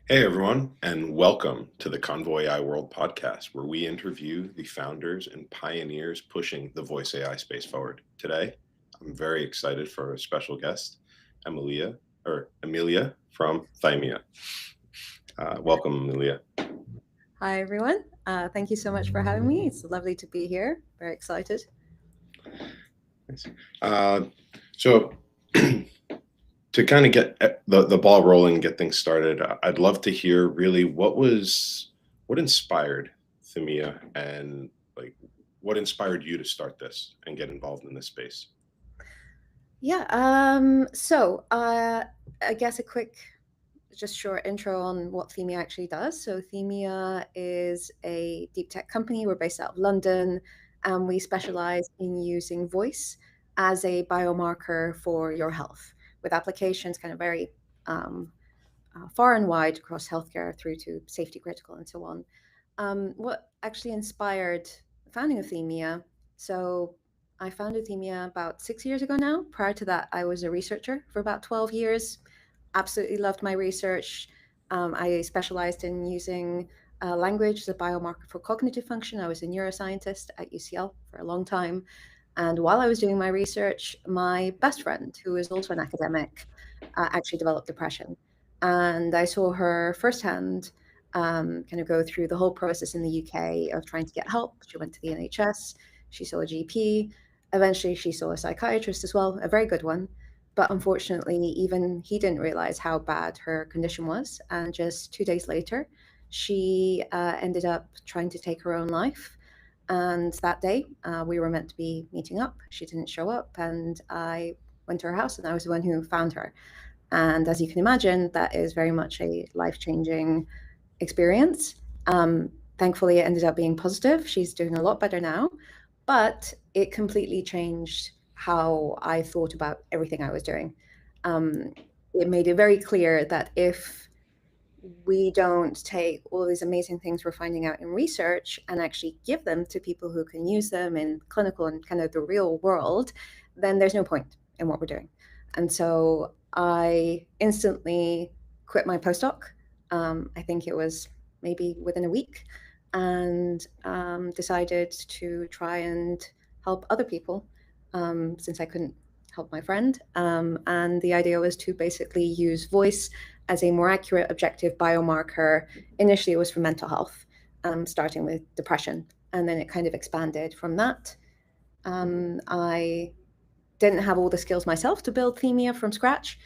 Hey everyone, and welcome to the Convo AI World podcast, where we interview the founders and pioneers pushing the voice AI space forward. Today, I'm very excited for a special guest, Emilia from thymia. Welcome, Emilia. Hi, everyone. Thank you so much for having me. It's lovely to be here. Very excited. Nice. Uh, so, to kind of get the ball rolling and get things started, I'd love to hear really what inspired thymia and like what inspired you to start this and get involved in this space. Yeah. I guess a quick, just short intro on what Themia actually does. So, Themia is a deep tech company. We're based out of London, and we specialize in using voice as a biomarker for your health, with applications kind of very um, far and wide across healthcare through to safety critical and so on. What actually inspired the founding of Themia? So I founded Themia about 6 years ago now. Prior to that, I was a researcher for about 12 years. Absolutely loved my research. I specialized in using language as a biomarker for cognitive function. I was a neuroscientist at UCL for a long time. And while I was doing my research, my best friend, who is also an academic, actually developed depression. And I saw her firsthand kind of go through the whole process in the UK of trying to get help. She went to the NHS, she saw a GP, eventually she saw a psychiatrist as well, a very good one. But unfortunately, even he didn't realize how bad her condition was. And just 2 days later, she ended up trying to take her own life. And that day, we were meant to be meeting up. She didn't show up, and I went to her house, and I was the one who found her. And as you can imagine, that is very much a life changing experience. Thankfully, it ended up being positive. She's doing a lot better now, but it completely changed how I thought about everything I was doing. Um, it made it very clear that if we don't take all these amazing things we're finding out in research and actually give them to people who can use them in clinical and kind of the real world, then there's no point in what we're doing. And so I instantly quit my postdoc. I think it was maybe within a week, and decided to try and help other people since I couldn't help my friend. And the idea was to basically use voice as a more accurate, objective biomarker. Initially, it was for mental health, starting with depression, and then it kind of expanded from that. I didn't have all the skills myself to build Themia from scratch,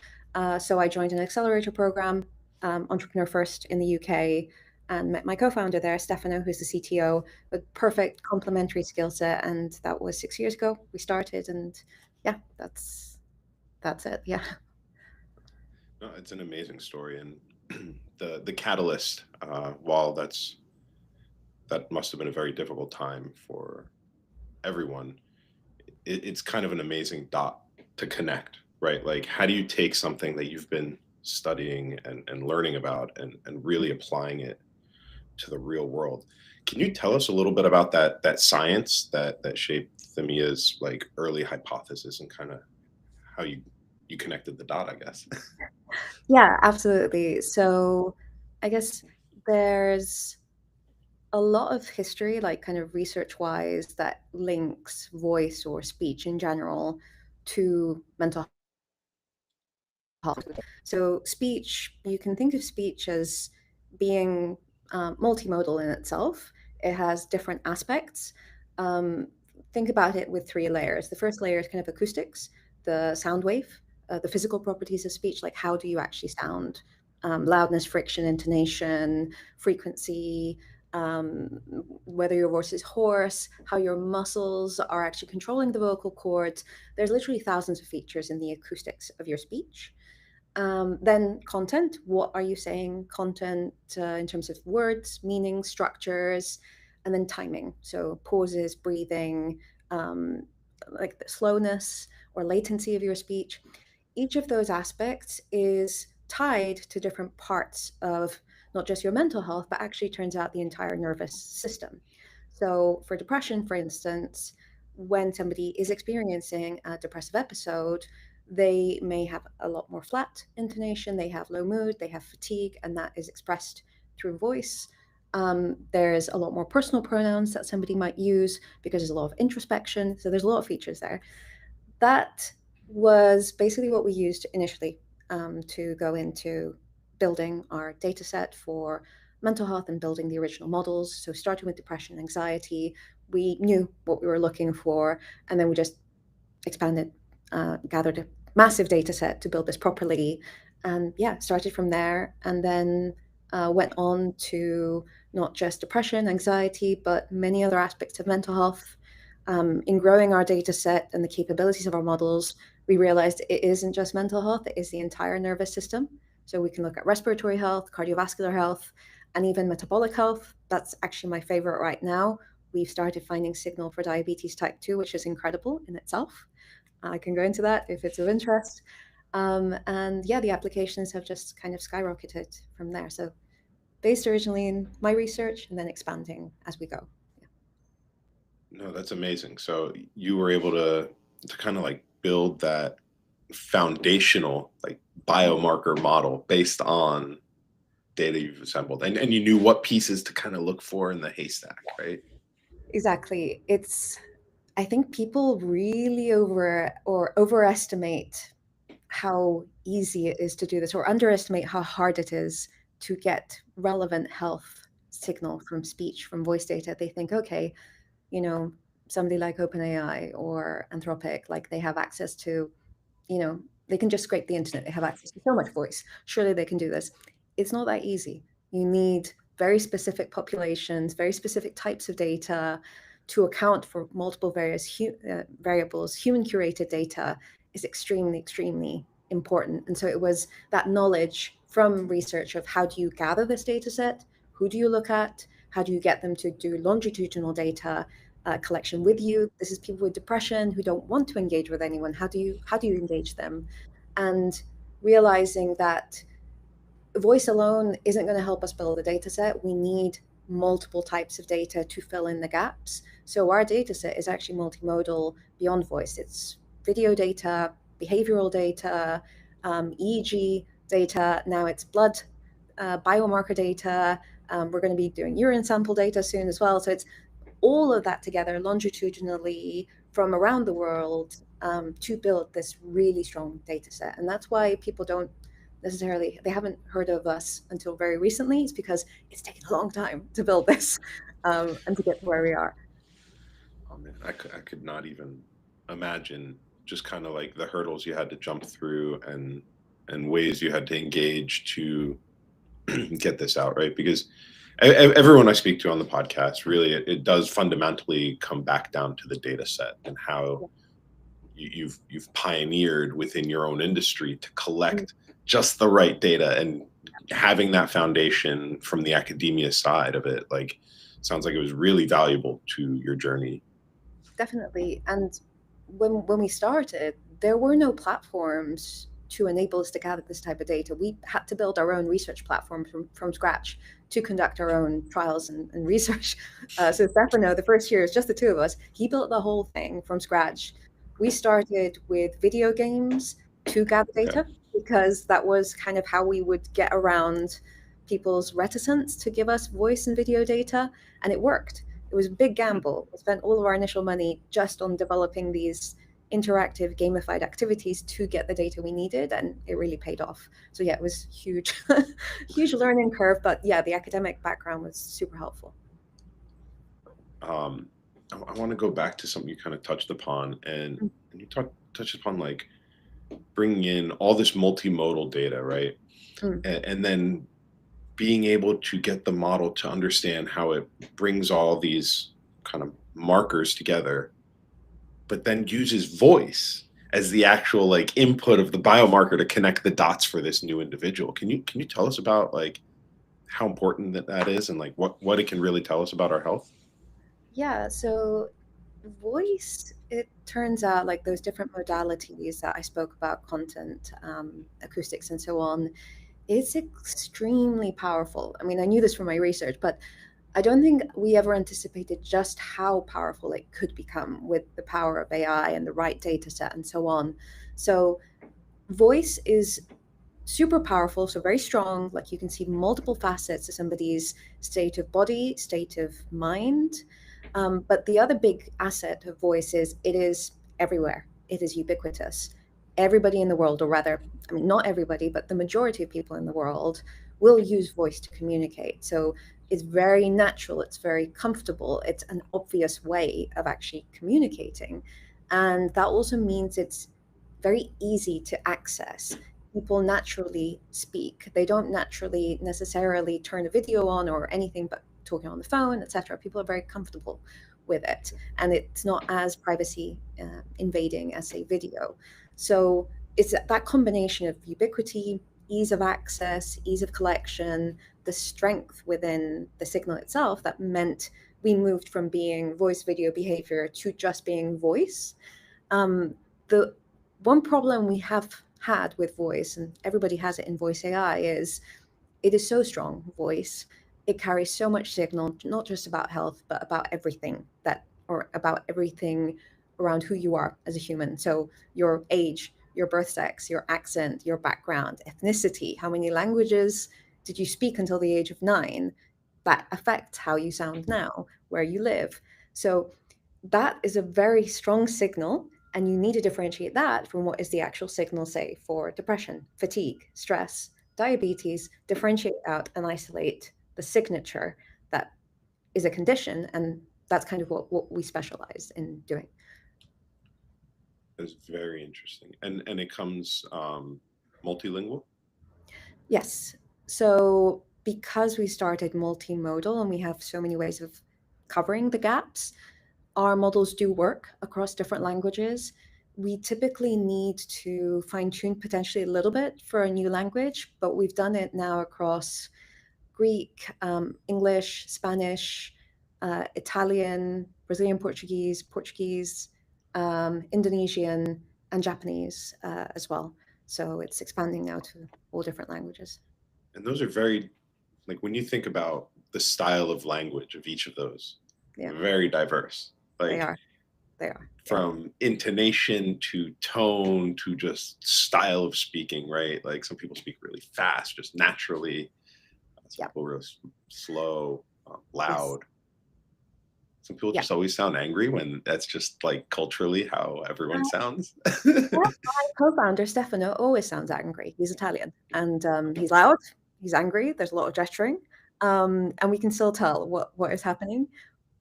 so I joined an accelerator program, Entrepreneur First in the UK, and met my co-founder there, Stefano, who's the CTO, with perfect complementary skill set. And that was 6 years ago. We started, and yeah, that's it. Yeah. No, it's an amazing story, and the catalyst. While that must have been a very difficult time for everyone, it's kind of an amazing dot to connect, right? Like, how do you take something that you've been studying and learning about and really applying it to the real world? Can you tell us a little bit about that science that shaped Themia's like early hypothesis and kind of how you connected the dot, I guess? Yeah, absolutely. So I guess there's a lot of history, like kind of research wise, that links voice or speech in general to mental health. So, speech, you can think of speech as being multimodal in itself, it has different aspects. Um, think about it with three layers. The first layer is kind of acoustics, the sound wave, the physical properties of speech, like how do you actually sound? Loudness, friction, intonation, frequency, whether your voice is hoarse, how your muscles are actually controlling the vocal cords. There's literally thousands of features in the acoustics of your speech. Then content, what are you saying? Content in terms of words, meaning, structures, and then timing. So pauses, breathing, like the slowness or latency of your speech. Each of those aspects is tied to different parts of not just your mental health, but actually turns out the entire nervous system. So for depression, for instance, when somebody is experiencing a depressive episode, they may have a lot more flat intonation, they have low mood, they have fatigue, and that is expressed through voice. There's a lot more personal pronouns that somebody might use because there's a lot of introspection. So there's a lot of features there. That was basically what we used initially to go into building our data set for mental health and building the original models. So starting with depression and anxiety, we knew what we were looking for, and then we just expanded, gathered a massive data set to build this properly. And yeah, started from there, and then went on to not just depression, anxiety, but many other aspects of mental health. In growing our data set and the capabilities of our models, we realized it isn't just mental health, it is the entire nervous system. So we can look at respiratory health, cardiovascular health, and even metabolic health. That's actually my favorite right now. We've started finding signal for diabetes type 2, which is incredible in itself. I can go into that if it's of interest. And yeah, the applications have just kind of skyrocketed from there. So based originally in my research and then expanding as we go. Yeah. No, that's amazing. So you were able to kind of like build that foundational like biomarker model based on data you've assembled, and you knew what pieces to kind of look for in the haystack, right? Exactly. I think people really overestimate how easy it is to do this, or underestimate how hard it is to get relevant health signal from speech, from voice data. They think, okay, you know, somebody like OpenAI or Anthropic, like they have access to, you know, they can just scrape the internet. They have access to so much voice. Surely they can do this. It's not that easy. You need very specific populations, very specific types of data to account for multiple variables. Human curated data is extremely, extremely important. And so it was that knowledge from research of how do you gather this data set? Who do you look at? How do you get them to do longitudinal data collection with you? This is people with depression who don't want to engage with anyone. How do you engage them? And realizing that voice alone isn't going to help us build a data set. We need multiple types of data to fill in the gaps. So our data set is actually multimodal beyond voice. It's video data, behavioral data, EEG data. Now it's blood biomarker data. We're going to be doing urine sample data soon as well. So it's all of that together longitudinally from around the world to build this really strong data set. And that's why people don't necessarily, they haven't heard of us until very recently. It's because it's taken a long time to build this and to get to where we are. Oh man, I could not even imagine just kind of like the hurdles you had to jump through and ways you had to engage to get this out, right? Because everyone I speak to on the podcast, really, it does fundamentally come back down to the data set and how Yeah. you've pioneered within your own industry to Mm. collect just the right data, and having that foundation from the academia side of it, like, sounds like it was really valuable to your journey. Definitely. And when we started, there were no platforms to enable us to gather this type of data. We had to build our own research platform from scratch to conduct our own trials and research. So Stefano, the first year, it's just the two of us. He built the whole thing from scratch. We started with video games to gather Okay. data because that was kind of how we would get around people's reticence to give us voice and video data, and it worked. It was a big gamble. We spent all of our initial money just on developing these interactive gamified activities to get the data we needed, and it really paid off. So yeah, it was huge, huge learning curve, but yeah, the academic background was super helpful. um I want to go back to something you kind of touched upon, and you touched upon like bringing in all this multimodal data, right? Mm. And then being able to get the model to understand how it brings all these kind of markers together, but then uses voice as the actual like input of the biomarker to connect the dots for this new individual. Can you tell us about like how important that is, and like what it can really tell us about our health? Yeah, so voice, it turns out like those different modalities that I spoke about, content, acoustics, and so on, it's extremely powerful. I mean, I knew this from my research, but I don't think we ever anticipated just how powerful it could become with the power of AI and the right data set and so on. So voice is super powerful, so very strong. Like you can see multiple facets of somebody's state of body, state of mind. But the other big asset of voice is it is everywhere. It is ubiquitous. Everybody in the world, or rather, I mean, not everybody, but the majority of people in the world will use voice to communicate. So it's very natural. It's very comfortable. It's an obvious way of actually communicating. And that also means it's very easy to access. People naturally speak. They don't naturally necessarily turn a video on or anything but talking on the phone, etc. People are very comfortable with it, and it's not as privacy invading as, say, video. So it's that combination of ubiquity, ease of access, ease of collection, the strength within the signal itself that meant we moved from being voice video behavior to just being voice. The one problem we have had with voice, and everybody has it in voice AI, is it is so strong, voice. It carries so much signal, not just about health, but about everything or about everything around who you are as a human. So your age, your birth sex, your accent, your background, ethnicity, how many languages did you speak until the age of 9? That affects how you sound now, where you live. So that is a very strong signal, and you need to differentiate that from what is the actual signal, say, for depression, fatigue, stress, diabetes, differentiate out and isolate the signature that is a condition. And that's kind of what we specialize in doing. That's very interesting. And it comes multilingual? Yes. So because we started multimodal and we have so many ways of covering the gaps, our models do work across different languages. We typically need to fine tune potentially a little bit for a new language, but we've done it now across Greek, English, Spanish, Italian, Brazilian Portuguese, Indonesian, and Japanese as well. So it's expanding now to all different languages. And those are very, like when you think about the style of language of each of those, Yeah, very diverse. they Like are. They are. Yeah. from intonation to tone to just style of speaking, right? Like some people speak really fast, just naturally. Some Yeah. people real slow, Yes. loud. Some people Yeah. just always sound angry when that's just like culturally how everyone sounds. Yeah, my co-founder Stefano always sounds angry. He's Italian, and he's loud. He's angry. There's a lot of gesturing, and we can still tell what is happening.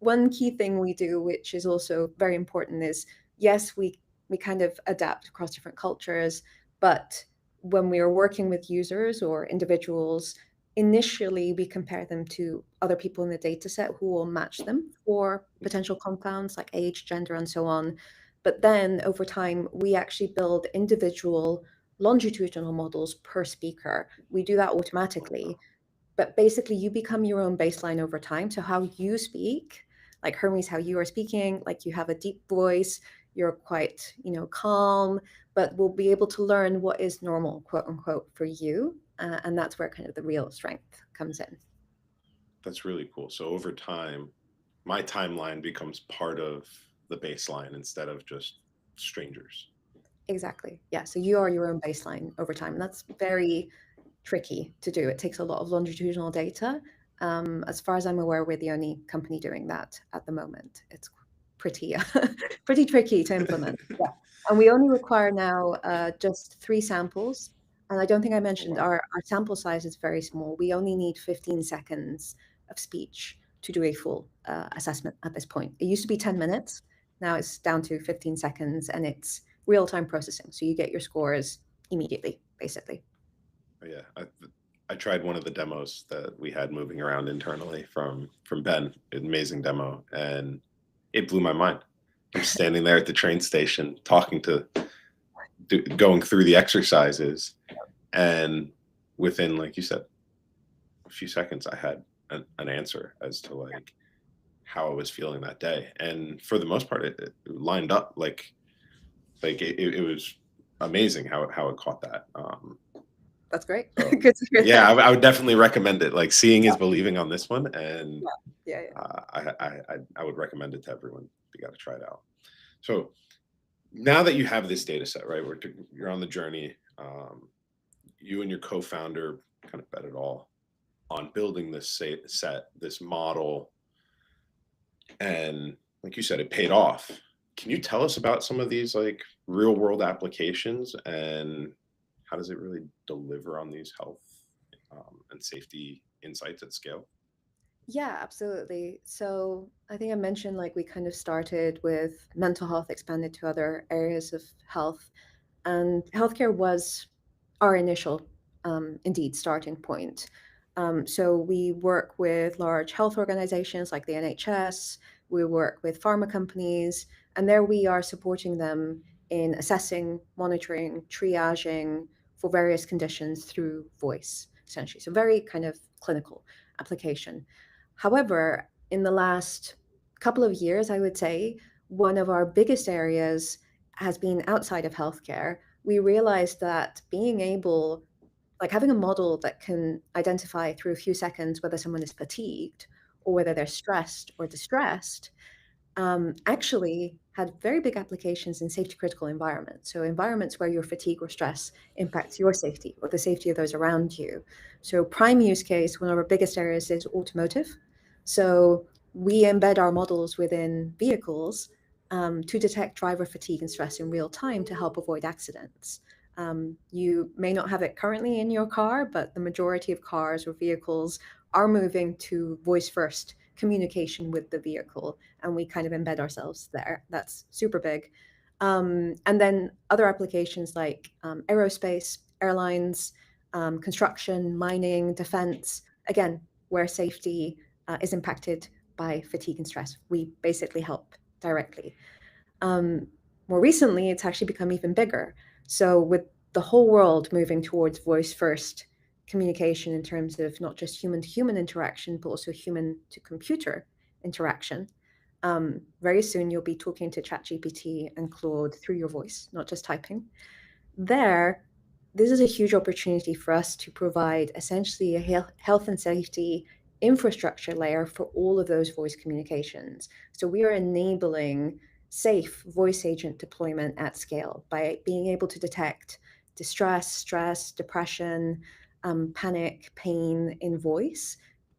One key thing we do, which is also very important, is yes, we kind of adapt across different cultures, but when we are working with users or individuals, initially we compare them to other people in the data set who will match them for potential confounds like age, gender, and so on. But then over time, we actually build individual longitudinal models per speaker. We do that automatically, but basically you become your own baseline over time. So how you speak, like Hermes, how you are speaking, like you have a deep voice, you're quite, calm, but we'll be able to learn what is normal, quote unquote, for you. And that's where kind of the real strength comes in. That's really cool. So over time, my timeline becomes part of the baseline instead of just strangers. Exactly. Yeah. So you are your own baseline over time. And that's very tricky to do. It takes a lot of longitudinal data. As far as I'm aware, we're the only company doing that at the moment. It's pretty pretty tricky to implement. Yeah. And we only require now just 3 samples. And I don't think I Oh, mentioned wow. our sample size is very small. We only need 15 seconds of speech to do a full assessment at this point. It used to be 10 minutes. Now it's down to 15 seconds, and it's real-time processing. So you get your scores immediately, basically. Yeah, I tried one of the demos that we had moving around internally from Ben. Amazing demo, and it blew my mind. I'm standing there at the train station talking to, going through the exercises, and within, like you said, a few seconds, I had an answer as to like how I was feeling that day, and for the most part, it lined up it was amazing how it caught that. That's great. So Good to hear yeah, that. I would definitely recommend it. Like seeing is believing on this one, and Yeah, yeah, yeah. I would recommend it to everyone. You got to try it out. So now that you have this data set, right? You're on the journey. You and your co-founder kind of bet it all on building this set, this model, and like you said, it paid off. Can you tell us about some of these like real world applications, and how does it really deliver on these health and safety insights at scale? Yeah, absolutely. So I think I mentioned like we kind of started with mental health, expanded to other areas of health, and healthcare was our initial, indeed, starting point. So we work with large health organizations like the NHS, we work with pharma companies, and there we are supporting them in assessing, monitoring, triaging for various conditions through voice, essentially. So very kind of clinical application. However, in the last couple of years, I would say one of our biggest areas has been outside of healthcare. We realized that being able, like having a model that can identify through a few seconds whether someone is fatigued or whether they're stressed or distressed, actually had very big applications in safety critical environments. So environments where your fatigue or stress impacts your safety or the safety of those around you. So prime use case, one of our biggest areas is automotive. So we embed our models within vehicles to detect driver fatigue and stress in real time to help avoid accidents. You may not have it currently in your car, but the majority of cars or vehicles are moving to voice first communication with the vehicle, and we kind of embed ourselves there. That's super big. And then other applications like aerospace, airlines, construction, mining, defense, again, where safety is impacted by fatigue and stress. We basically help directly. Um, More recently, it's actually become even bigger. So, with the whole world moving towards voice first communication in terms of not just human to human interaction, but also human to computer interaction, very soon you'll be talking to ChatGPT and Claude through your voice, not just typing. There, this is a huge opportunity for us to provide essentially a health and safety infrastructure layer for all of those voice communications. So we are enabling safe voice agent deployment at scale by being able to detect distress, stress, depression, panic, pain in voice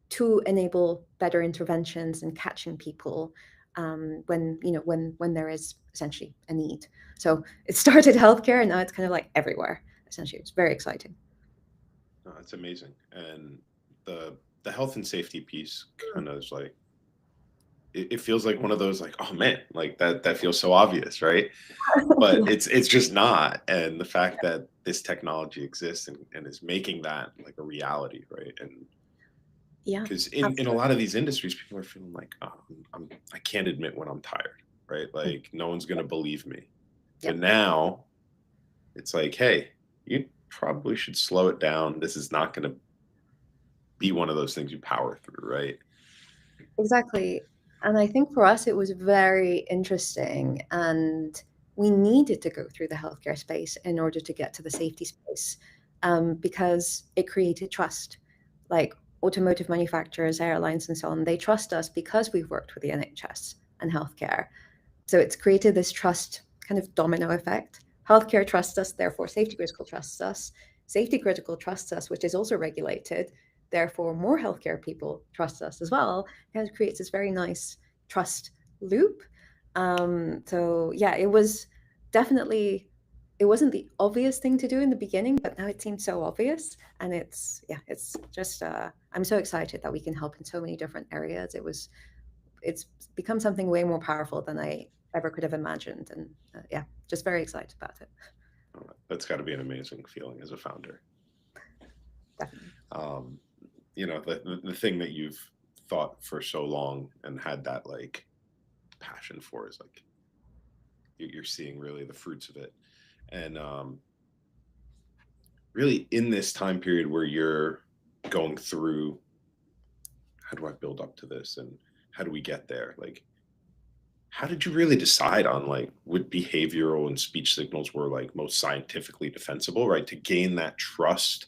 to enable better interventions and catching people when when there is essentially a need. So it started healthcare and now it's kind of like everywhere. Essentially, it's very exciting. No, it's amazing, and the health and safety piece kind of is like it feels like one of those like, oh man, like that feels so obvious, right? But Yeah, it's just not. And the fact that this technology exists and is making that like a reality, right? And yeah, because in a absolutely. lot of these industries, people are feeling like, oh, I can't admit when I'm tired, right? Mm, Like no one's gonna believe me. But yep, now it's like, hey, you probably should slow it down. This is not gonna be one of those things you power through, right? exactly. And I think for us, it was very interesting. And we needed to go through the healthcare space in order to get to the safety space because it created trust. Like automotive manufacturers, airlines, and so on, they trust us because we've worked with the NHS and healthcare. So it's created this trust kind of domino effect. Healthcare trusts us, therefore safety critical trusts us. Safety critical trusts us, which is also regulated. Therefore, more healthcare people trust us as well. And it creates this very nice trust loop. So yeah, it was definitely it wasn't the obvious thing to do in the beginning, but now it seems so obvious. And it's yeah, it's just I'm so excited that we can help in so many different areas. It's become something way more powerful than I ever could have imagined. And yeah, just very excited about it. That's got to be an amazing feeling as a founder. Definitely. Um, the thing that you've thought for so long and had that like passion for is like you're seeing really the fruits of it. And really in this time period where you're going through, how do I build up to this and how do we get there? Like, how did you really decide on like what behavioral and speech signals were like most scientifically defensible, right? To gain that trust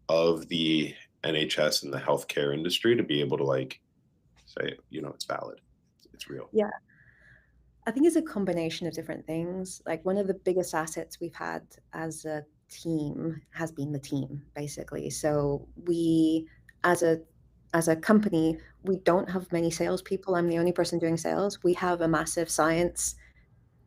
of the NHS and the healthcare industry to be able to like say, it's valid, it's real. Yeah. I think it's a combination of different things. Like one of the biggest assets we've had as a team has been the team, basically. So we, as a company, we don't have many salespeople. I'm the only person doing sales. We have a massive science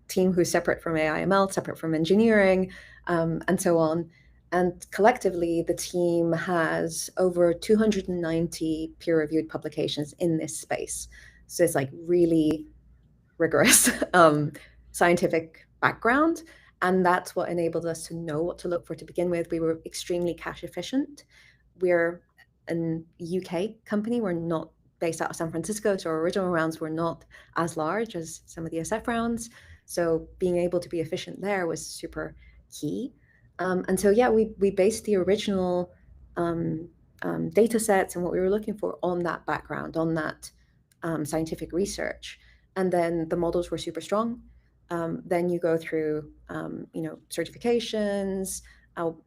team who's separate from AI ML, separate from engineering, and so on. And collectively, the team has over 290 peer-reviewed publications in this space. So it's like really rigorous scientific background. And that's what enabled us to know what to look for to begin with. We were extremely cash efficient. We're an UK company. We're not based out of San Francisco, so our original rounds were not as large as some of the SF rounds. So being able to be efficient there was super key. And so, yeah, we based the original data sets and what we were looking for on that background, on that scientific research. And then the models were super strong. Then you go through, certifications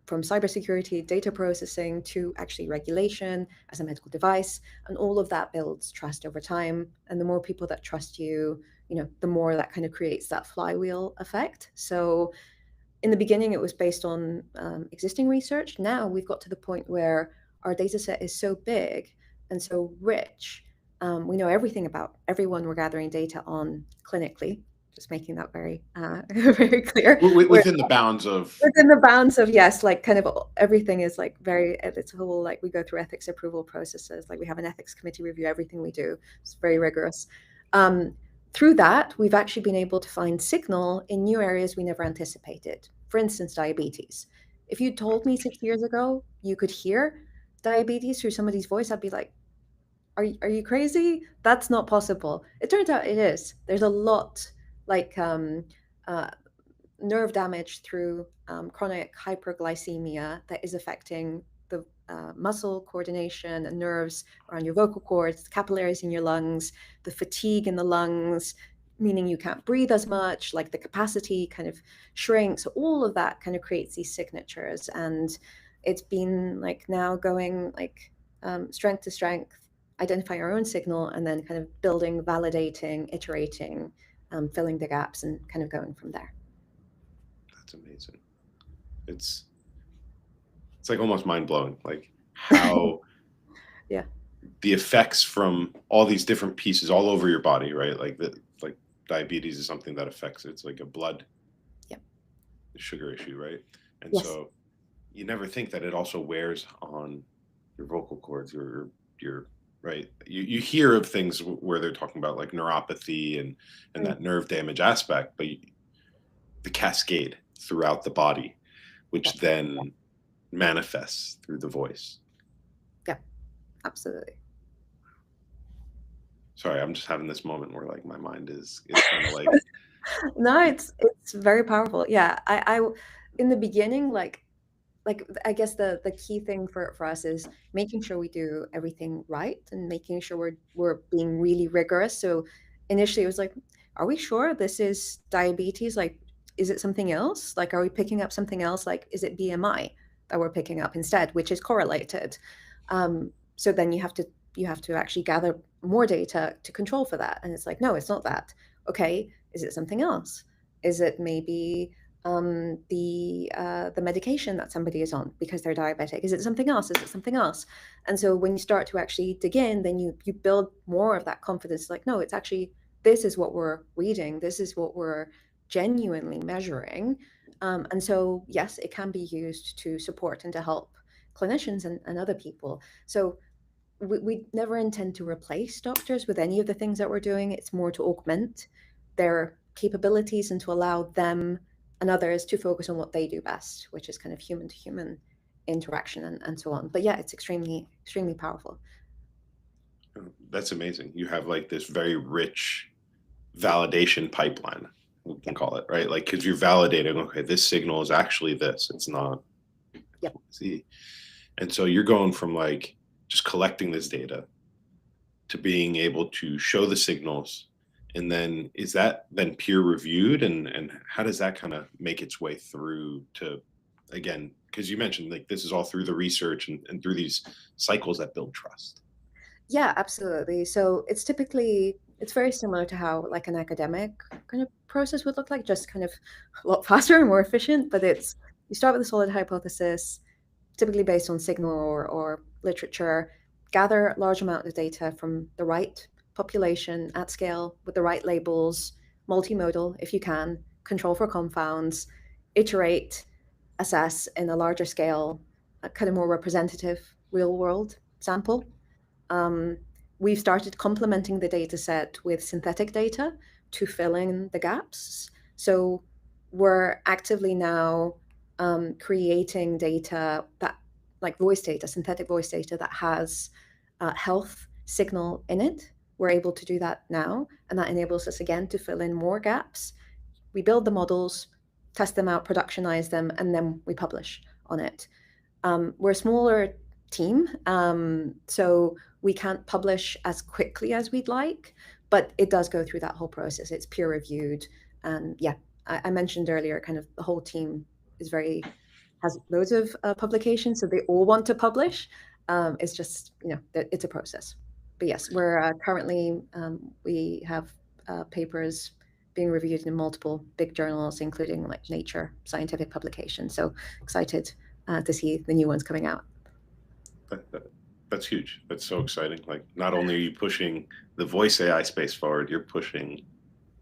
from cybersecurity, data processing to actually regulation as a medical device, and all of that builds trust over time. And the more people that trust you, the more that kind of creates that flywheel effect. So in the beginning, it was based on existing research. Now we've got to the point where our data set is so big and so rich. We know everything about everyone we're gathering data on clinically, just making that very, very clear. We're Within the bounds of. within the bounds of, yes, like kind of everything is like very, it's a whole, like we go through ethics approval processes. Like we have an ethics committee review everything we do. It's very rigorous. Through that, we've actually been able to find signal in new areas we never anticipated. For instance, diabetes. If you told me 6 years ago you could hear diabetes through somebody's voice, I'd be like, are you crazy? That's not possible. It turns out it is. There's a lot, like uh, nerve damage through chronic hyperglycemia that is affecting the muscle coordination and nerves around your vocal cords, the capillaries in your lungs, the fatigue in the lungs, meaning you can't breathe as much, like the capacity kind of shrinks. All of that kind of creates these signatures. And it's been like now going like strength to strength, identifying our own signal, and then kind of building, validating, iterating, filling the gaps, and kind of going from there. That's amazing. It's it's like almost mind blowing, like how Yeah. the effects from all these different pieces all over your body, right? Like diabetes is something that affects, it's like a blood Yep. sugar issue, right? And Yes. so you never think that it also wears on your vocal cords, your right. You hear of things where they're talking about like neuropathy and Mm. that nerve damage aspect, but the cascade throughout the body, Yeah. which then manifests through the voice. Yeah. Absolutely. Sorry, I'm just having this moment where like my mind is kind of like. No, it's very powerful. Yeah. In the beginning, like I guess the key thing for us is making sure we do everything right and making sure we're being really rigorous. So initially it was like, are we sure this is diabetes? Like, is it something else? Like, are we picking up something else? Like, is it BMI that we're picking up instead, which is correlated? So then you have to actually gather more data to control for that. And it's like, no, it's not that. Okay, is it something else? Is it maybe the medication that somebody is on because they're diabetic? Is it something else? Is it something else? And so when you start to actually dig in, then you build more of that confidence. Like, no, it's actually, this is what we're reading. This is what we're genuinely measuring. And so yes, it can be used to support and to help clinicians and other people. So we never intend to replace doctors with any of the things that we're doing. It's more to augment their capabilities and to allow them and others to focus on what they do best, which is kind of human to human interaction and so on. But yeah, it's extremely, extremely powerful. That's amazing. You have like this very rich validation pipeline, we Yeah. can call it, right? Like, because you're validating, okay, this signal is actually this, it's not Yep. Z. And so you're going from like just collecting this data to being able to show the signals. And then is that then peer reviewed? And how does that kind of make its way through to, again, because you mentioned like this is all through the research and through these cycles that build trust. Yeah, absolutely. So it's very similar to how like an academic kind of process would look like, just kind of a lot faster and more efficient. But it's, you start with a solid hypothesis, typically based on signal or literature, gather a large amount of data from the right population at scale with the right labels, multimodal if you can, control for confounds, iterate, assess in a larger scale, a kind of more representative real world sample. Um, we've started complementing the data set with synthetic data to fill in the gaps. So we're actively now creating data that, like voice data, synthetic voice data that has health signal in it. We're able to do that now, and that enables us again to fill in more gaps. We build the models, test them out, productionize them, and then we publish on it. We're a smaller team, so we can't publish as quickly as we'd like, but it does go through that whole process. It's peer reviewed, and yeah, I mentioned earlier, kind of the whole team is has loads of publications, so they all want to publish. It's just, it's a process. But yes, we're currently we have papers being reviewed in multiple big journals, including like Nature scientific publications. So excited to see the new ones coming out. That's huge. That's so exciting. Like, not only are you pushing the voice AI space forward, you're pushing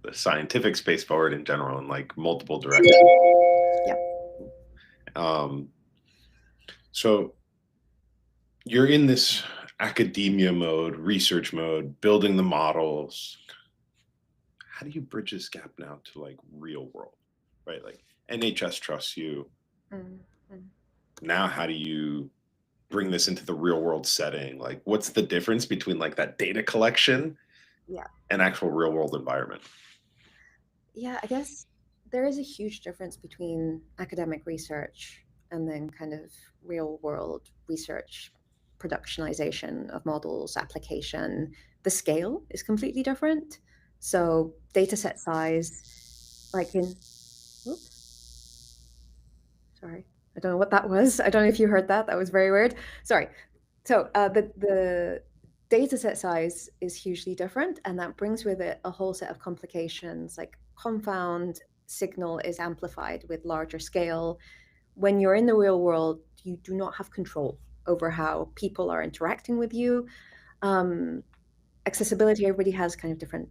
the scientific space forward in general in like multiple directions. Yeah. So you're in this academia mode, research mode, building the models. How do you bridge this gap now to like real world, right? Like NHS trusts you. Mm-hmm. Now, how do you bring this into the real world setting? Like, what's the difference between like that data collection and actual real world environment? Yeah, I guess there is a huge difference between academic research and then kind of real world research, productionization of models, application. The scale is completely different. So data set size, like oops, sorry, I don't know what that was. I don't know if you heard that. That was very weird. Sorry. So the data set size is hugely different, and that brings with it a whole set of complications, like confound signal is amplified with larger scale. When you're in the real world, you do not have control over how people are interacting with you. Accessibility, everybody has kind of different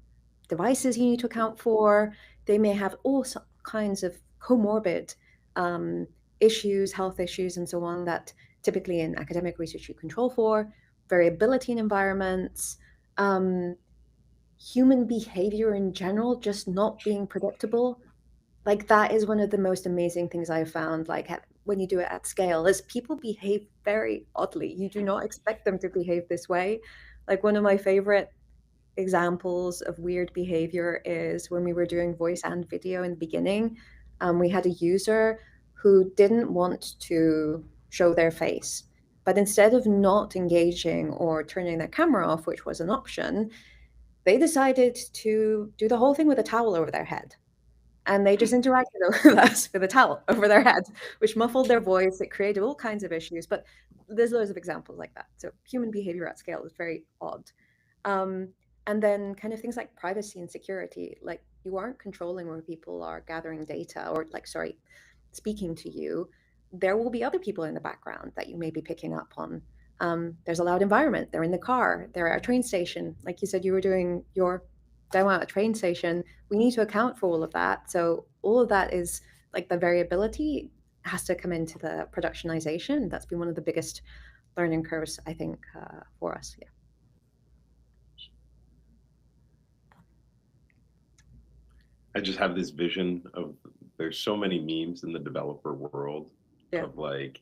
devices you need to account for. They may have all kinds of comorbid issues, health issues, and so on, that typically in academic research you control for. Variability in environments, human behavior in general just not being predictable. Like, that is one of the most amazing things I've found, like when you do it at scale, is people behave very oddly. You do not expect them to behave this way. Like, one of my favorite examples of weird behavior is when we were doing voice and video in the beginning. We had a user who didn't want to show their face, but instead of not engaging or turning their camera off, which was an option, they decided to do the whole thing with a towel over their head. And they just interacted with us with a towel over their head, which muffled their voice. It created all kinds of issues, but there's loads of examples like that. So human behavior at scale is very odd. And then kind of things like privacy and security, like you aren't controlling where people are gathering data or speaking to you. There will be other people in the background that you may be picking up on. There's a loud environment. They're in the car. They're at a train station. Like you said, you were doing your demo at a train station. We need to account for all of that. So all of that is like the variability has to come into the productionization. That's been one of the biggest learning curves, I think, for us. Yeah. I just have this vision of, there's so many memes in the developer world of like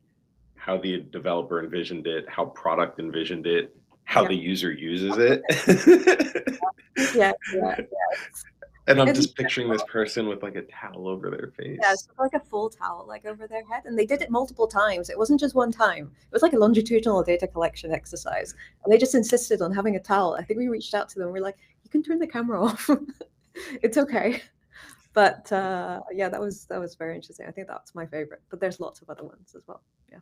how the developer envisioned it, how product envisioned it, how the user uses it. Yeah. And I'm just picturing this person with like a towel over their face. Yeah, so like a full towel like over their head. And they did it multiple times. It wasn't just one time. It was like a longitudinal data collection exercise. And they just insisted on having a towel. I think we reached out to them. We're like, you can turn the camera off. It's okay. But yeah, that was very interesting. I think that's my favorite. But there's lots of other ones as well. Yeah.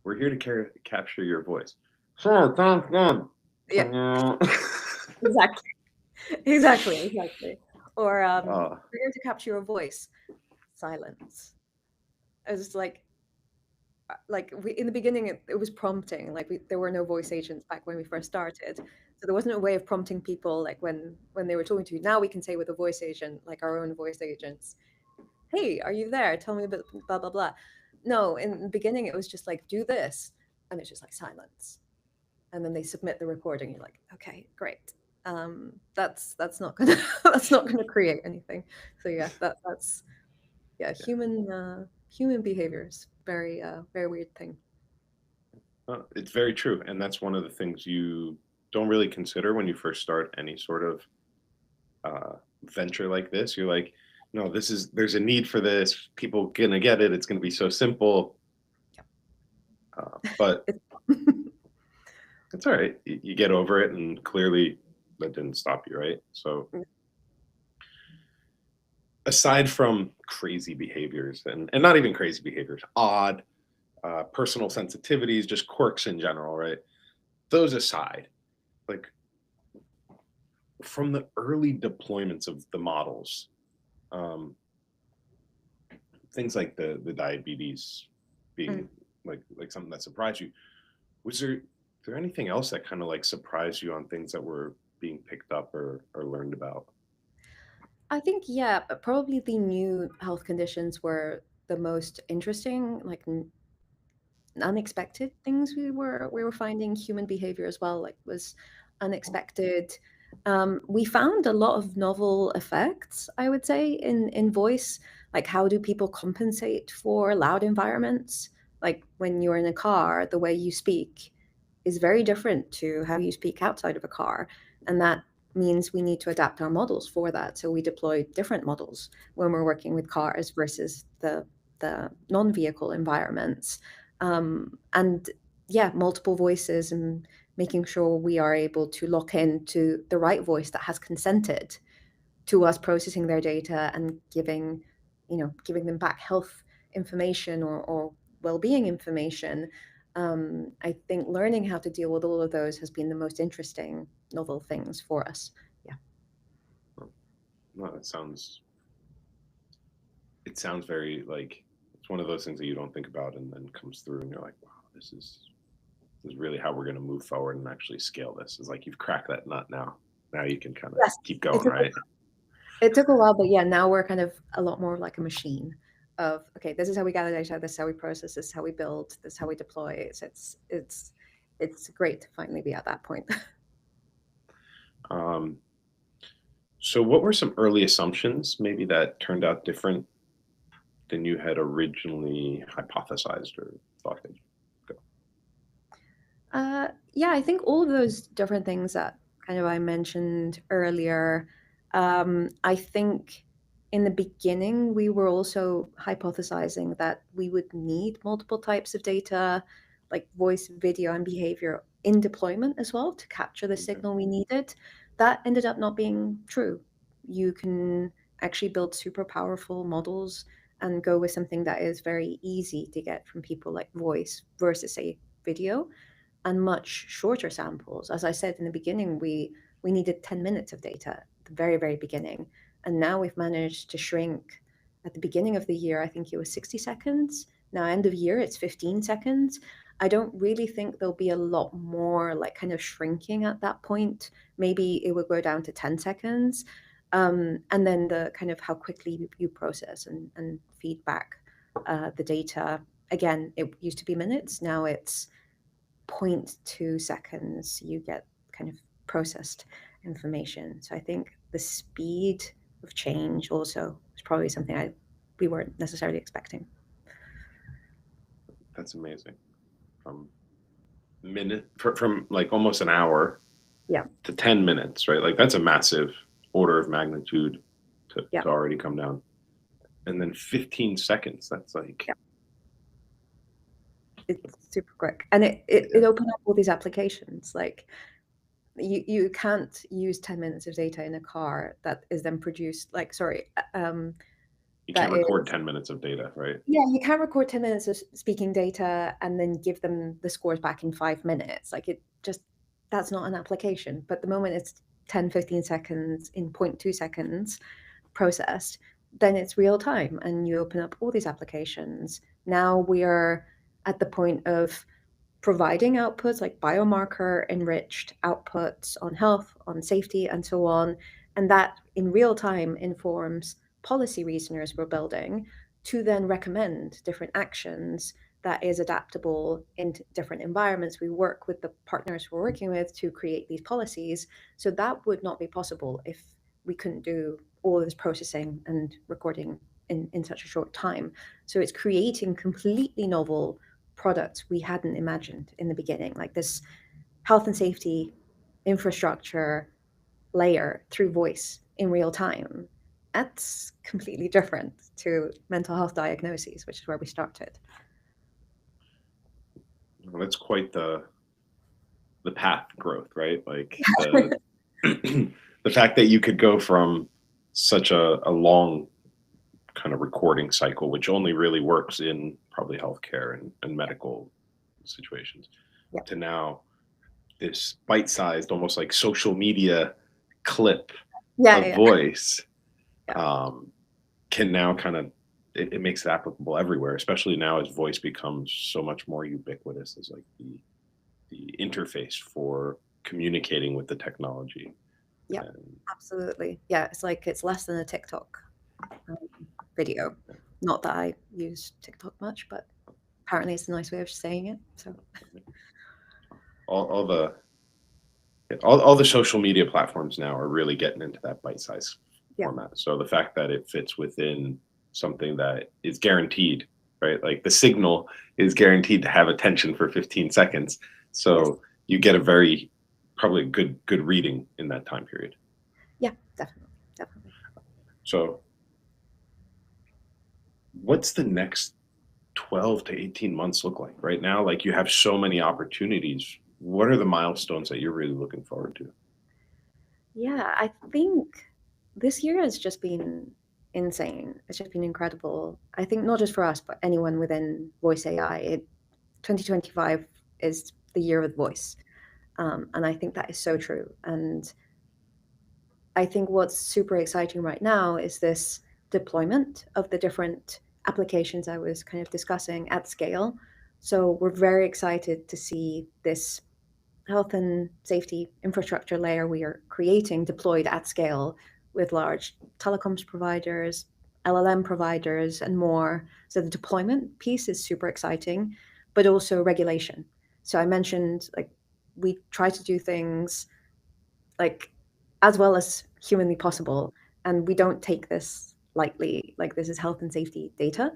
We're here to capture your voice. Sure, sounds good. Yeah. Exactly. Or Uh, we're going to capture your voice. Silence. I was just like in the beginning it was prompting, like there were no voice agents back when we first started, so there wasn't a way of prompting people like when they were talking to you. Now we can say with a voice agent, like our own voice agents, hey, are you there, tell me a bit, blah blah blah. No, in the beginning it was just like, do this, and it's just like silence, and then they submit the recording. You're like, okay, great. That's not gonna that's not gonna create anything. So yeah, that's yeah, yeah. human behavior is very weird thing. It's very true, and that's one of the things you don't really consider when you first start any sort of uh, venture like this. You're like, no, there's a need for this. People gonna get it. It's gonna be so simple. But It's it's all right. You get over it, and clearly that didn't stop you, right? So aside from crazy behaviors and not even crazy behaviors, odd personal sensitivities, just quirks in general, right? Those aside, like from the early deployments of the models, um, things like the diabetes mm. being like something that surprised you. Was there anything else that kind of like surprised you on things that were being picked up or learned about? I think, yeah, but probably the new health conditions were the most interesting, like unexpected things we were finding. Human behavior as well, like, was unexpected. We found a lot of novel effects, I would say, in voice. Like, how do people compensate for loud environments? Like, when you're in a car, the way you speak is very different to how you speak outside of a car, and that means we need to adapt our models for that. So we deploy different models when we're working with cars versus the non-vehicle environments. And yeah, multiple voices, and making sure we are able to lock in to the right voice that has consented to us processing their data and giving them back health information or well-being information. I think learning how to deal with all of those has been the most interesting novel things for us. Yeah. No, it sounds very like it's one of those things that you don't think about and then comes through and you're like, wow, this is really how we're going to move forward and actually scale this. It's like you've cracked that nut now. Now you can kind of Yes, keep it going, took right? it took a while, but yeah, now we're kind of a lot more like a machine of, okay, this is how we gather data, this is how we process, this is how we build, this is how we deploy. It's great to finally be at that point. Um, so what were some early assumptions maybe that turned out different than you had originally hypothesized or thought they'd go? Yeah, I think all of those different things that kind of I mentioned earlier. I think in the beginning we were also hypothesizing that we would need multiple types of data, like voice, video, and behavior in deployment as well to capture the Okay. signal we needed. That ended up not being true. You can actually build super powerful models and go with something that is very easy to get from people, like voice versus, say, video, and much shorter samples. As I said in the beginning, we needed 10 minutes of data at the very, very beginning. And now we've managed to shrink. At the beginning of the year, I think it was 60 seconds. Now, end of year, it's 15 seconds. I don't really think there'll be a lot more like kind of shrinking at that point. Maybe it will go down to 10 seconds. And then the kind of how quickly you process and feedback the data. Again, it used to be minutes. Now it's 0.2 seconds you get kind of processed information. So I think the speed of change also is probably something we weren't necessarily expecting. That's amazing. From from like almost an hour Yeah, to 10 minutes, right? Like that's a massive order of magnitude yeah, to already come down. And then 15 seconds, that's like, yeah. It's super quick, and it yeah, opened up all these applications. Like, you can't use 10 minutes of data in a car that is then produced, like, sorry, you can't that record is, 10 minutes of data, right? yeah, you can record 10 minutes of speaking data and then give them the scores back in 5 minutes. Like, it just, that's not an application. But the moment it's 10, 15 seconds in 0.2 seconds, processed, then it's real time and you open up all these applications. Now we are at the point of providing outputs like biomarker enriched outputs on health, on safety, and so on. And that in real time informs policy reasoners we're building to then recommend different actions that is adaptable in different environments. We work with the partners we're working with to create these policies. So that would not be possible if we couldn't do all this processing and recording in such a short time. So it's creating completely novel products we hadn't imagined in the beginning, like this health and safety infrastructure layer through voice in real time. That's completely different to mental health diagnoses, which is where we started. Well, that's quite the path growth, right? Like the fact that you could go from such a long kind of recording cycle, which only really works in probably healthcare and medical situations, Yeah. to now this bite-sized, almost like social media clip Yeah, of yeah, voice yeah. can now kind of it makes it applicable everywhere, especially now as voice becomes so much more ubiquitous as like the interface for communicating with the technology. Yeah, And absolutely. Yeah, it's like it's less than a TikTok um, video. Not that I use TikTok much, but apparently it's a nice way of saying it. So all the all the social media platforms now are really getting into that bite-sized yeah, format. So the fact that it fits within something that is guaranteed, right? Like the signal is guaranteed to have attention for 15 seconds. yes, So you get a very probably good reading in that time period. yeah, definitely, definitely. So what's the next 12 to 18 months look like right now? Like you have so many opportunities. What are the milestones that you're really looking forward to? Yeah, I think this year has just been insane. It's just been incredible. I think not just for us, but anyone within voice AI. 2025 is the year of voice. And I think that is so true. And I think what's super exciting right now is this deployment of the different applications I was kind of discussing at scale. So we're very excited to see this health and safety infrastructure layer we are creating deployed at scale with large telecoms providers, LLM providers, and more. So the deployment piece is super exciting, but also regulation. So I mentioned like we try to do things like as well as humanly possible, and we don't take this lightly. Like this is health and safety data.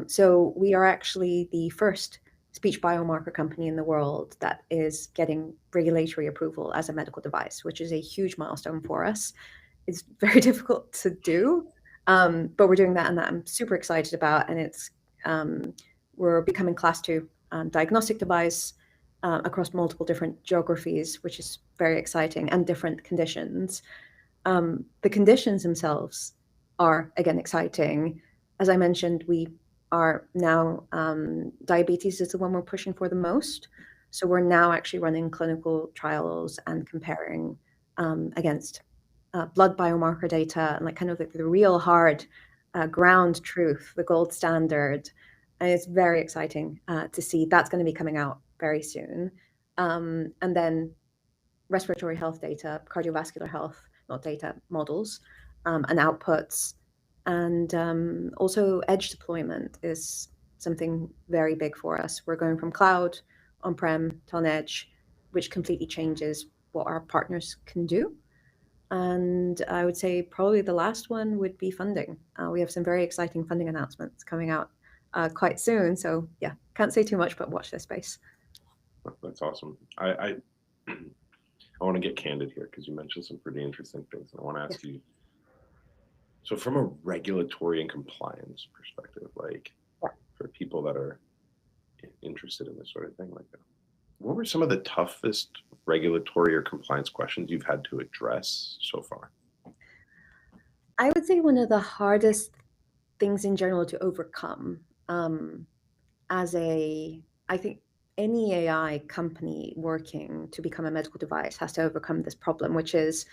So we are actually the first speech biomarker company in the world that is getting regulatory approval as a medical device, which is a huge milestone for us. It's very difficult to do, but we're doing that, and that I'm super excited about. And it's we're becoming class 2 diagnostic device across multiple different geographies, which is very exciting, and different conditions. The conditions themselves are again exciting. As I mentioned, we are now diabetes is the one we're pushing for the most. So we're now actually running clinical trials and comparing against blood biomarker data and like kind of like the real hard ground truth, the gold standard. And it's very exciting to see that's going to be coming out very soon. And then respiratory health data, cardiovascular health, not data, models, and outputs. And also edge deployment is something very big for us. We're going from cloud, on-prem to on edge, which completely changes what our partners can do. And I would say probably the last one would be funding. We have some very exciting funding announcements coming out quite soon. So yeah, can't say too much, but watch this space. That's awesome. I want to get candid here because you mentioned some pretty interesting things. And I want to Yes. ask you, so from a regulatory and compliance perspective, like Yeah. for people that are interested in this sort of thing, like what were some of the toughest regulatory or compliance questions you've had to address so far? I would say one of the hardest things in general to overcome as a, I think any AI company working to become a medical device has to overcome this problem, which is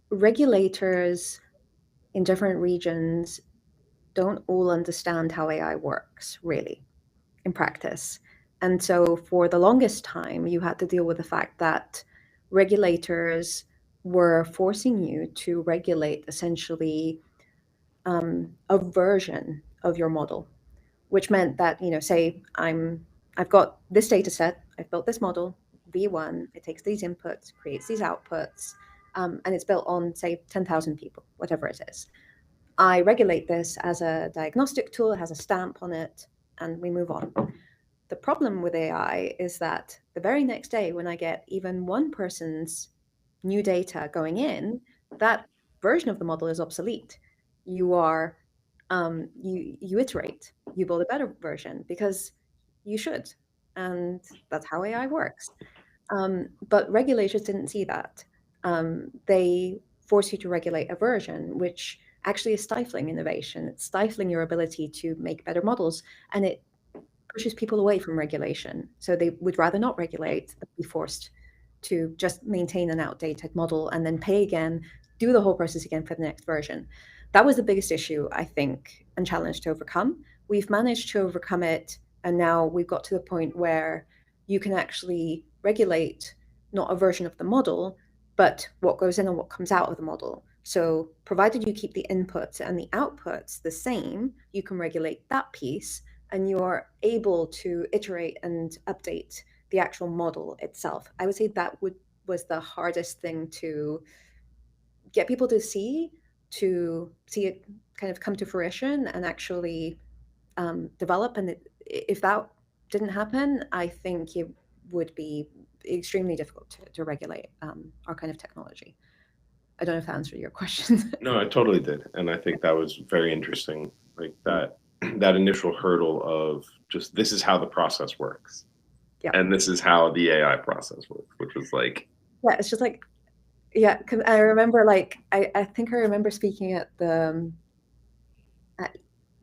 regulators in different regions don't all understand how AI works, really, in practice. And so for the longest time, you had to deal with the fact that regulators were forcing you to regulate essentially a version of your model, which meant that, say I've got this data set, I've built this model, V1, it takes these inputs, creates these outputs, and it's built on, say, 10,000 people, whatever it is. I regulate this as a diagnostic tool, it has a stamp on it, and we move on. The problem with AI is that the very next day, when I get even one person's new data going in, that version of the model is obsolete. You are you iterate, you build a better version because you should, and that's how AI works. But regulators didn't see that. They force you to regulate a version, which actually is stifling innovation. It's stifling your ability to make better models, and it pushes people away from regulation. So they would rather not regulate than be forced to just maintain an outdated model and then pay again, do the whole process again for the next version. That was the biggest issue, I think, and challenge to overcome. We've managed to overcome it, and now we've got to the point where you can actually regulate not a version of the model, but what goes in and what comes out of the model. So, provided you keep the inputs and the outputs the same, you can regulate that piece and you're able to iterate and update the actual model itself. I would say that was the hardest thing to get people to see it kind of come to fruition and actually develop. And if that didn't happen, I think it would be extremely difficult to regulate our kind of technology. I don't know if that answered your question. No, I totally did, and I think that was very interesting. Like that that initial hurdle of just this is how the process works, Yeah. and this is how the AI process works, which was like, Yeah, it's just like, yeah, because I remember, like, I think I remember speaking at the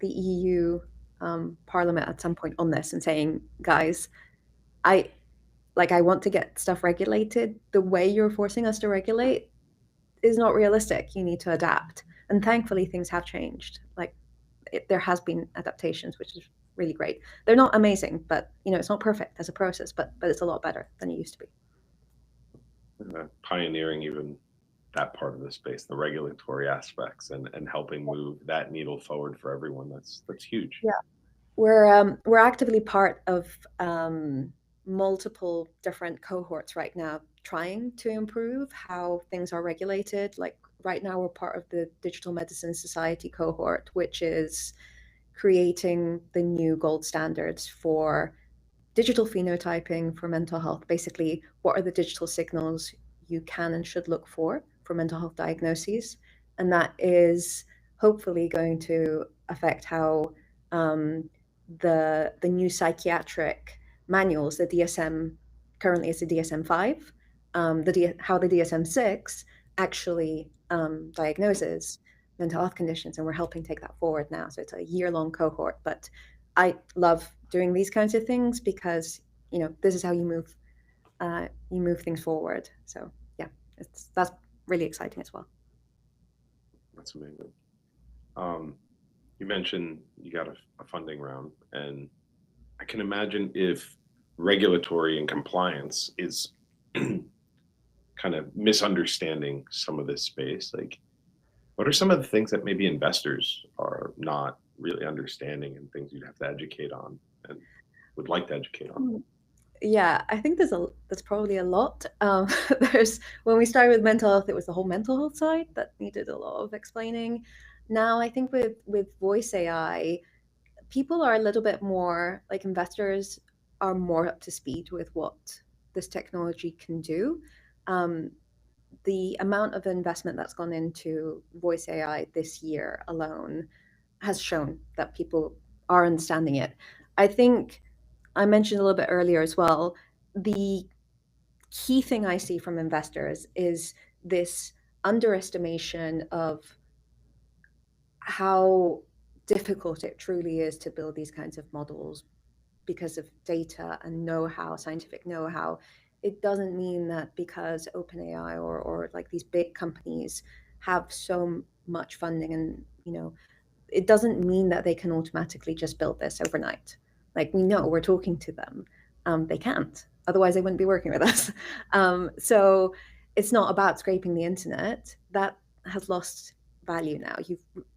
EU Parliament at some point on this and saying, guys, I I want to get stuff regulated. The way you're forcing us to regulate is not realistic. You need to adapt. And thankfully, things have changed. There has been adaptations, which is really great. They're not amazing, but it's not perfect as a process, but it's a lot better than it used to be. pioneering even that part of the space, the regulatory aspects, and helping move that needle forward for everyone. That's huge. Yeah. We're actively part of multiple different cohorts right now, trying to improve how things are regulated. Like right now, we're part of the Digital Medicine Society cohort, which is creating the new gold standards for digital phenotyping for mental health. Basically, what are the digital signals you can and should look for mental health diagnoses? And that is hopefully going to affect how the new psychiatric manuals, the DSM currently is the DSM-5, how the DSM-6 actually diagnoses mental health conditions, and we're helping take that forward now. So it's a year-long cohort, but I love doing these kinds of things because this is how you move things forward. So yeah, that's really exciting as well. That's amazing. Um, you mentioned you got a funding round, and I can imagine if regulatory and compliance is kind of misunderstanding some of this space, like what are some of the things that maybe investors are not really understanding and things you'd have to educate on and would like to educate on? Yeah, I think there's probably a lot. There's when we started with mental health, it was the whole mental health side that needed a lot of explaining. Now I think with voice AI, people are a little bit more like investors are more up to speed with what this technology can do. Um, the amount of investment that's gone into voice AI this year alone has shown that people are understanding it. I think I mentioned a little bit earlier as well, the key thing I see from investors is this underestimation of how difficult it truly is to build these kinds of models because of data and know-how, scientific know-how. It doesn't mean that because OpenAI or like these big companies have so much funding, and it doesn't mean that they can automatically just build this overnight. Like, we know, we're talking to them. They can't. Otherwise, they wouldn't be working with us. So it's not about scraping the internet. That has lost value now.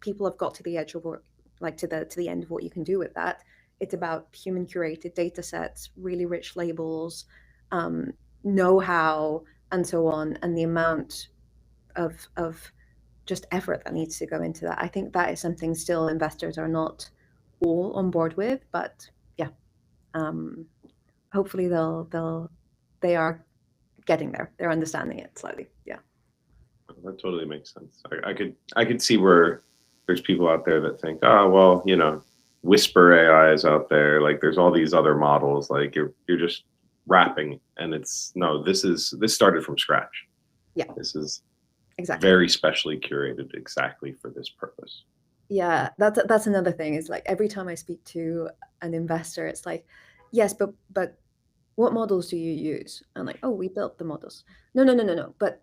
People have got to the edge of what, like to the end of what you can do with that. It's about human curated data sets, really rich labels, know-how, and so on, and the amount of just effort that needs to go into that. I think that is something still investors are not all on board with, but yeah, hopefully they are getting there. They're understanding it slightly. Yeah. That totally makes sense. I could see where there's people out there that think, oh well, Whisper AI is out there. Like there's all these other models. Like you're just rapping, and it's no. This started from scratch. Yeah. This is Exactly. very specially curated exactly for this purpose. Yeah, that's another thing, is like every time I speak to an investor, it's like, yes, but what models do you use? I'm like, oh, we built the models. No. But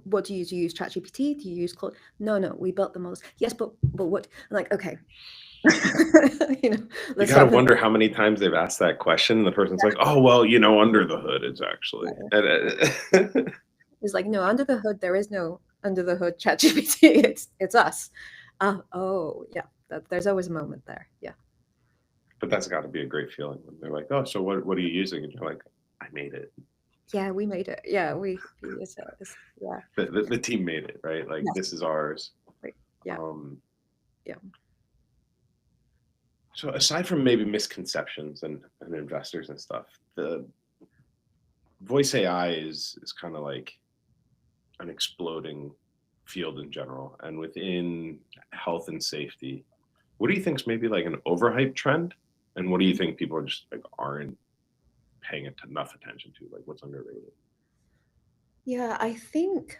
what do you use? Do you use ChatGPT? Do you use Claude? No, we built the models. Yes, but what? I'm like, okay. You Let's gotta start with wonder how many times they've asked that question. And the person's like, "Oh well, under the hood, it's actually." It's like, no, under the hood, there is no under the hood ChatGPT. It's us. Oh yeah, there's always a moment there. Yeah. But that's got to be a great feeling when they're like, "Oh, so what are you using?" And you're like, "I made it. Yeah, we made it. Yeah, yeah. The team made it, right? Like Yes. this is ours." Right. Yeah. Um, Yeah. so aside from maybe misconceptions and investors and stuff, the voice AI is kind of like an exploding field in general, and within health and safety. What do you think is maybe like an overhyped trend, and what do you think people are just like aren't paying enough attention to? Like what's underrated? Yeah, I think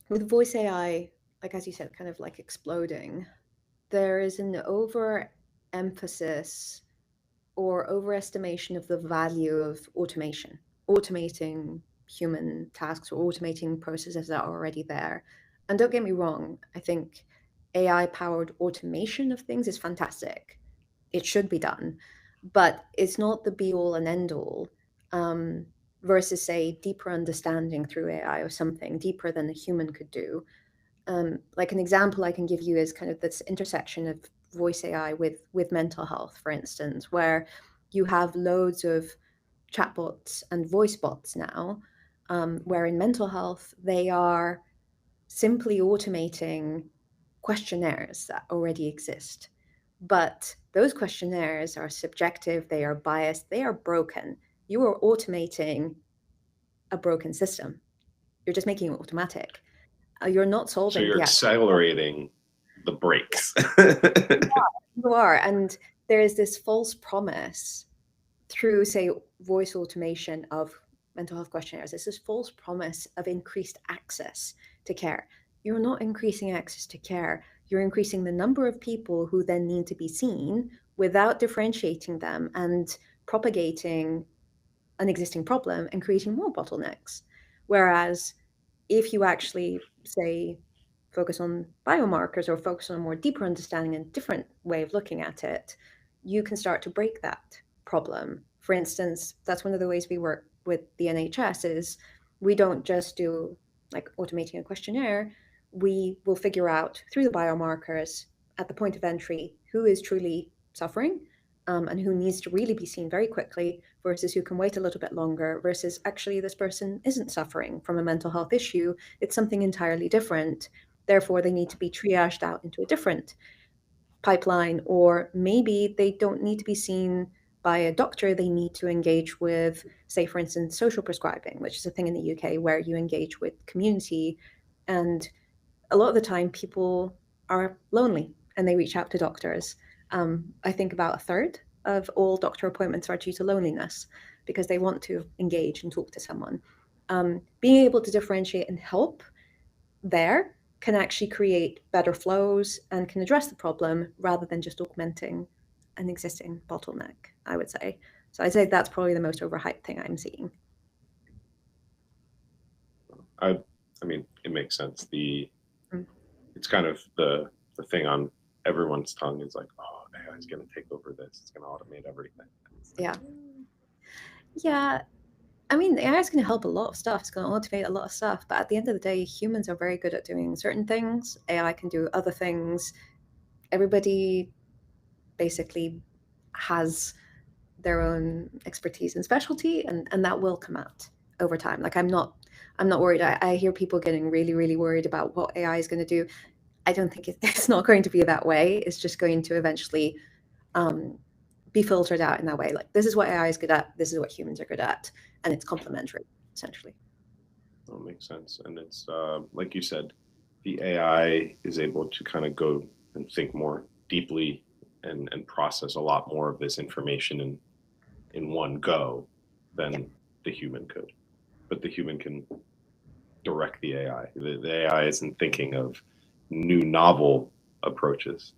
with voice AI, like as you said, kind of like exploding, there is an overemphasis or overestimation of the value of automation, automating human tasks or automating processes that are already there. And don't get me wrong, I think AI powered automation of things is fantastic. It should be done, but it's not the be all and end all. Versus, say, deeper understanding through AI or something deeper than a human could do. Like an example I can give you is kind of this intersection of voice AI with mental health, for instance, where you have loads of chatbots and voice bots now, where in mental health they are simply automating questionnaires that already exist. But those questionnaires are subjective, they are biased, they are broken. You are automating a broken system. You're just making it automatic. You're not So solving you're the actual problem. accelerating the brakes. You are. And there is this false promise through, say, voice automation of mental health questionnaires. There's this false promise of increased access to care. You're not increasing access to care. You're increasing the number of people who then need to be seen without differentiating them and propagating an existing problem and creating more bottlenecks. Whereas if you actually, say, focus on biomarkers or focus on a more deeper understanding and different way of looking at it, you can start to break that problem. For instance, that's one of the ways we work with the NHS is we don't just do like automating a questionnaire. We will figure out through the biomarkers at the point of entry who is truly suffering, and who needs to really be seen very quickly versus who can wait a little bit longer versus actually this person isn't suffering from a mental health issue. It's something entirely different. Therefore, they need to be triaged out into a different pipeline, or maybe they don't need to be seen by a doctor. They need to engage with, say, for instance, social prescribing, which is a thing in the UK where you engage with community. And a lot of the time people are lonely and they reach out to doctors. I think about a third of all doctor appointments are due to loneliness because they want to engage and talk to someone. Being able to differentiate and help there can actually create better flows and can address the problem rather than just augmenting an existing bottleneck, I would say. So I'd say that's probably the most overhyped thing I'm seeing. I mean, it makes sense. Mm. it's kind of the thing on everyone's tongue is like, oh, AI is going to take over this. It's going to automate everything. It's like, Yeah. Yeah. I mean, AI is going to help a lot of stuff. It's going to automate a lot of stuff. But at the end of the day, humans are very good at doing certain things. AI can do other things. Everybody basically has their own expertise and specialty, and that will come out over time. Like I'm not worried. I hear people getting really, really worried about what AI is going to do. I don't think it's not going to be that way. It's just going to eventually be filtered out in that way. Like, this is what AI is good at, this is what humans are good at, and it's complementary, essentially. that makes sense. And it's like you said, the AI is able to kind of go and think more deeply and process a lot more of this information in one go than Yeah. the human could. But the human can direct the AI. The AI isn't thinking of new novel approaches.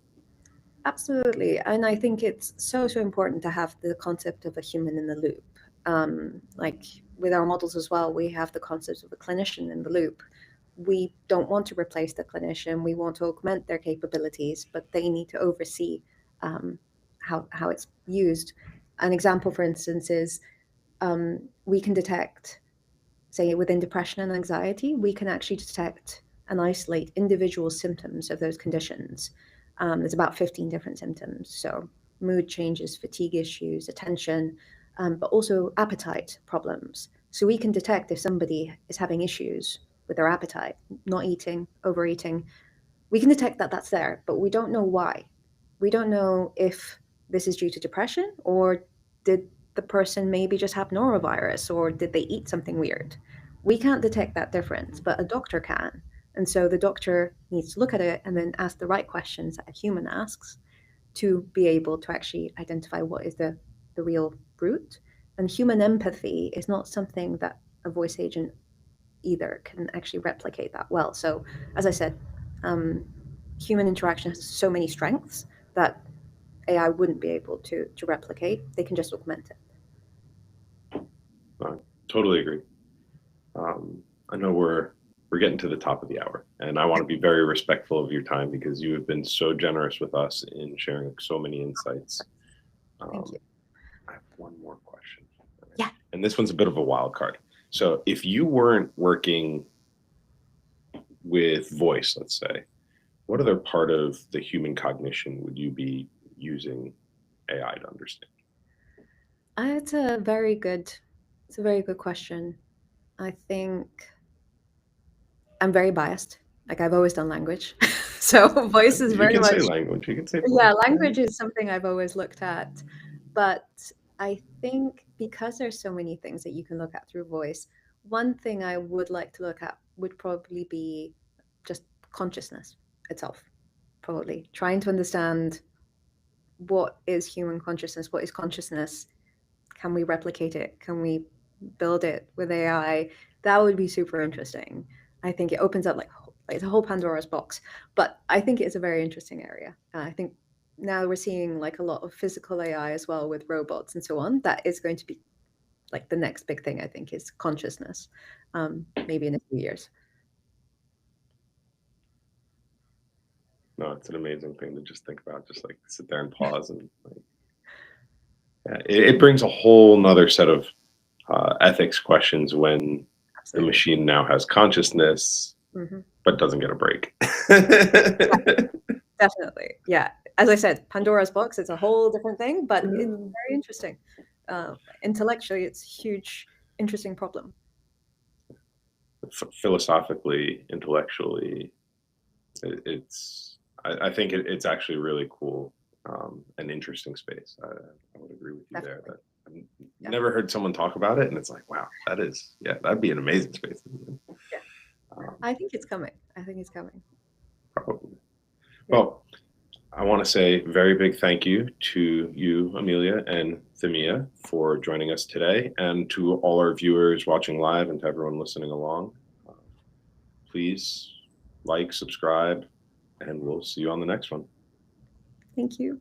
Absolutely. And I think it's so important to have the concept of a human in the loop. Like with our models as well, we have the concept of a clinician in the loop. We don't want to replace the clinician. We want to augment their capabilities, but they need to oversee um, how it's used. An example, for instance, is we can detect, say, within depression and anxiety, we can actually detect and isolate individual symptoms of those conditions. There's about 15 different symptoms. So mood changes, fatigue issues, attention, but also appetite problems. So we can detect if somebody is having issues with their appetite, not eating, overeating. We can detect that that's there, but we don't know why. We don't know if this is due to depression, or did the person maybe just have norovirus, or did they eat something weird. We can't detect that difference, but a doctor can. And so the doctor needs to look at it and then ask the right questions that a human asks to be able to actually identify what is the real root. And human empathy is not something that a voice agent either can actually replicate that well. So, as I said, human interaction has so many strengths that AI wouldn't be able to replicate. They can just augment it. I totally agree. Um, I know we're getting to the top of the hour, and I want to be very respectful of your time because you have been so generous with us in sharing so many insights. Thank Um, you. I have one more question, Yeah. and this one's a bit of a wild card. So, if you weren't working with voice, let's say, what other part of the human cognition would you be using AI to understand? It's a very good, it's a very good question. I think I'm very biased. Like, I've always done language, so voice is You very can say much, language. You can say yeah, voice. language is something I've always looked at. But I think because there's so many things that you can look at through voice, one thing I would like to look at would probably be just consciousness itself. Probably trying to understand what is human consciousness, what is consciousness, can we replicate it, can we build it with AI? That would be super interesting. I think it opens up like it's a whole Pandora's box, but I think it's a very interesting area. I think now we're seeing like a lot of physical AI as well with robots and so on. That is going to be like the next big thing. I think is consciousness, maybe in a few years. No, it's an amazing thing to just think about. Just like sit there and pause and like, yeah, it brings a whole nother set of ethics questions when the Absolutely. machine now has consciousness Hmm. but doesn't get a break. Definitely. Yeah. As I said, Pandora's box, it's a whole different thing, but it's very interesting. Intellectually, it's a huge, interesting problem. Philosophically, intellectually, it's I think it's actually really cool and interesting space. I would agree with you there Definitely. that I've Yeah. never heard someone talk about it, and it's like, wow, that'd be an amazing space. Yeah. Um, I think it's coming. I think it's coming. Probably. Yeah. Well, I want to say very big thank you to you, Amelia and Thymia, for joining us today, and to all our viewers watching live and to everyone listening along. Uh, Please like, subscribe, and we'll see you on the next one. Thank you.